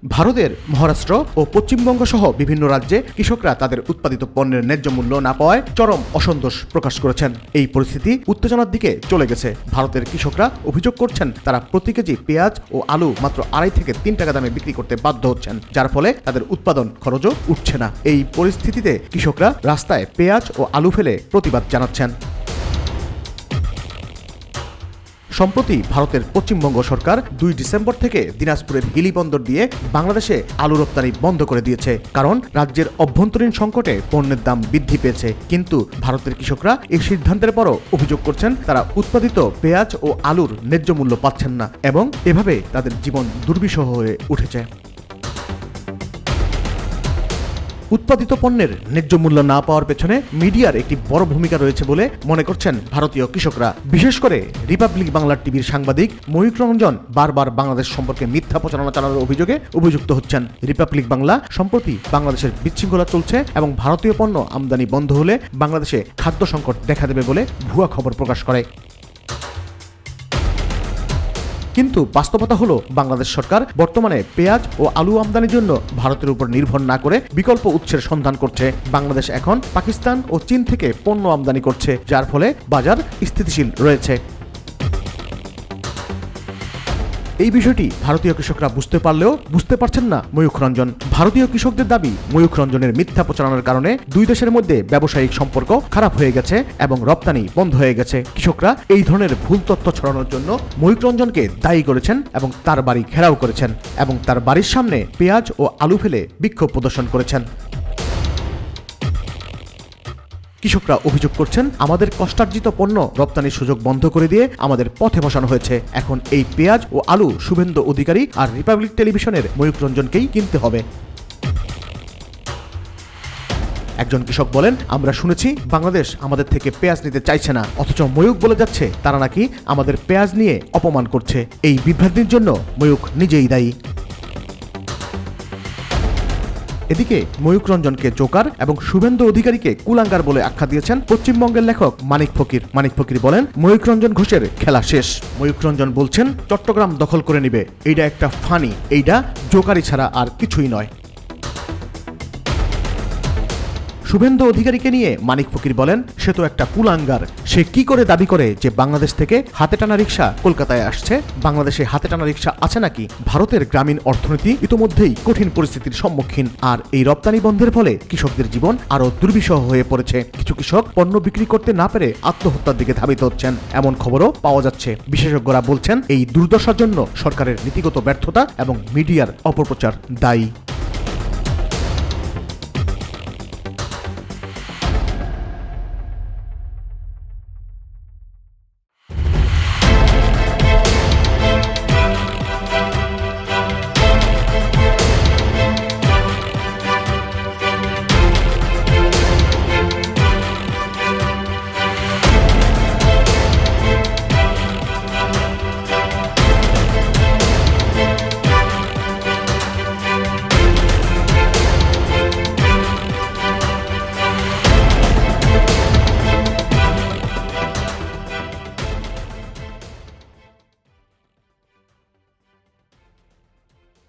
ভারতের মহারাষ্ট্র ও পশ্চিমবঙ্গ সহ বিভিন্ন রাজ্যে কৃষকরা তাদের উৎপাদিত পণ্যের ন্যায্য মূল্য না পাওয়ায় চরম অসন্তোষ প্রকাশ করেছেন। এই পরিস্থিতি উত্তেজনার দিকে চলে গেছে। ভারতের কৃষকরা অভিযোগ করছেন তারা প্রতি কেজি পেঁয়াজ ও আলু মাত্র 2.5 থেকে 3 টাকা দামে বিক্রি করতে বাধ্য হচ্ছেন, যার ফলে তাদের উৎপাদন খরচও উঠছে না। এই পরিস্থিতিতে কৃষকরা রাস্তায় পেঁয়াজ ও আলু ফেলে প্রতিবাদ জানাচ্ছেন। সম্প্রতি ভারতের পশ্চিমবঙ্গ সরকার 2 ডিসেম্বর থেকে দিনাজপুরের হিলি বন্দর দিয়ে বাংলাদেশে আলু রপ্তানি বন্ধ করে দিয়েছে, কারণ রাজ্যের অভ্যন্তরীণ সংকটে পণ্যের দাম বৃদ্ধি পেয়েছে। কিন্তু ভারতের কৃষকরা এই সিদ্ধান্তের পরও অভিযোগ করছেন তারা উৎপাদিত পেঁয়াজ ও আলুর ন্যায্য মূল্য পাচ্ছেন না এবং এভাবে তাদের জীবন দুর্বিষহ হয়ে উঠেছে। উৎপাদিত পণ্যের ন্যায্য মূল্য না পাওয়ার পেছনে মিডিয়ার একটি বড় ভূমিকা রয়েছে বলে মনে করছেন ভারতীয় কৃষকরা। বিশেষ করে রিপাবলিক বাংলার টিভির সাংবাদিক ময়ূখ রঞ্জন বারবার বাংলাদেশ সম্পর্কে মিথ্যা প্রচারণা চালানোর অভিযোগে অভিযুক্ত হচ্ছেন। রিপাবলিক বাংলা সম্প্রতি বাংলাদেশের বিশৃঙ্খলা চলছে এবং ভারতীয় পণ্য আমদানি বন্ধ হলে বাংলাদেশে খাদ্য সংকট দেখা দেবে বলে ভুয়া খবর প্রকাশ করে। কিন্তু বাস্তবতা হলো বাংলাদেশ সরকার বর্তমানে পেঁয়াজ ও আলু আমদানির জন্য ভারতের উপর নির্ভর না করে বিকল্প উৎসের সন্ধান করছে। বাংলাদেশ এখন পাকিস্তান ও চীন থেকে পণ্য আমদানি করছে, যার ফলে বাজার স্থিতিশীল রয়েছে। এই বিষয়টি ভারতীয় কৃষকরা বুঝতে পারলেও বুঝতে পারছেন না ময়ূখ রঞ্জন। ভারতীয় কৃষকদের দাবি, ময়ূখ রঞ্জনের মিথ্যা প্রচারণার কারণে দুই দেশের মধ্যে ব্যবসায়িক সম্পর্ক খারাপ হয়ে গেছে এবং রপ্তানি বন্ধ হয়ে গেছে। কৃষকরা এই ধরনের ভুল তথ্য ছড়ানোর জন্য ময়ূখ রঞ্জনকে দায়ী করেছেন এবং তার বাড়ি ঘেরাও করেছেন এবং তার বাড়ির সামনে পেঁয়াজ ও আলু ফেলে বিক্ষোভ প্রদর্শন করেছেন। কৃষকরা অভিযোগ করছেন আমাদের কষ্টার্জিত পণ্য রপ্তানির সুযোগ বন্ধ করে দিয়ে আমাদের পথে বসানো হয়েছে। এখন এই পেঁয়াজ ও আলু শুভেন্দু অধিকারী আর রিপাবলিক টেলিভিশনের ময়ূখ রঞ্জনকেই কিনতে হবে। একজন কৃষক বলেন, আমরা শুনেছি বাংলাদেশ আমাদের থেকে পেঁয়াজ নিতে চাইছে না, অথচ ময়ূখ বলে যাচ্ছে তারা নাকি আমাদের পেঁয়াজ নিয়ে অপমান করছে। এই বিভ্রান্তির জন্য ময়ূখ নিজেই দায়ী। এদিকে ময়ূখ রঞ্জনকে জোকার এবং শুভেন্দু অধিকারীকে কুলাঙ্গার বলে আখ্যা দিয়েছেন পশ্চিমবঙ্গের লেখক মানিক ফকির। মানিক ফকির বলেন, ময়ূখ রঞ্জন ঘোষের খেলা শেষ। ময়ূখ রঞ্জন বলছেন চট্টগ্রাম দখল করে নিবে, এইটা একটা ফানি, এইটা জোকারি ছাড়া আর কিছুই নয়। শুভেন্দু অধিকারীকে নিয়ে মানিক ফকির বলেন, সে তো একটা কুলাঙ্গার। সে কি করে দাবি করে যে বাংলাদেশ থেকে হাতে টানা রিক্সা কলকাতায় আসছে? বাংলাদেশে হাতে টানা রিক্সা আছে নাকি? ভারতের গ্রামীণ অর্থনীতি ইতোমধ্যেই কঠিন পরিস্থিতির সম্মুখীন, আর এই রপ্তানি বন্ধের ফলে কৃষকদের জীবন আরো দুর্বিষহ হয়ে পড়েছে। কিছু কৃষক পণ্য বিক্রি করতে না পেরে আত্মহত্যার দিকে ধাবিত হচ্ছেন, এমন খবরও পাওয়া যাচ্ছে। বিশেষজ্ঞরা বলছেন এই দুর্দশার জন্য সরকারের নীতিগত ব্যর্থতা এবং মিডিয়ার অপপ্রচার দায়ী।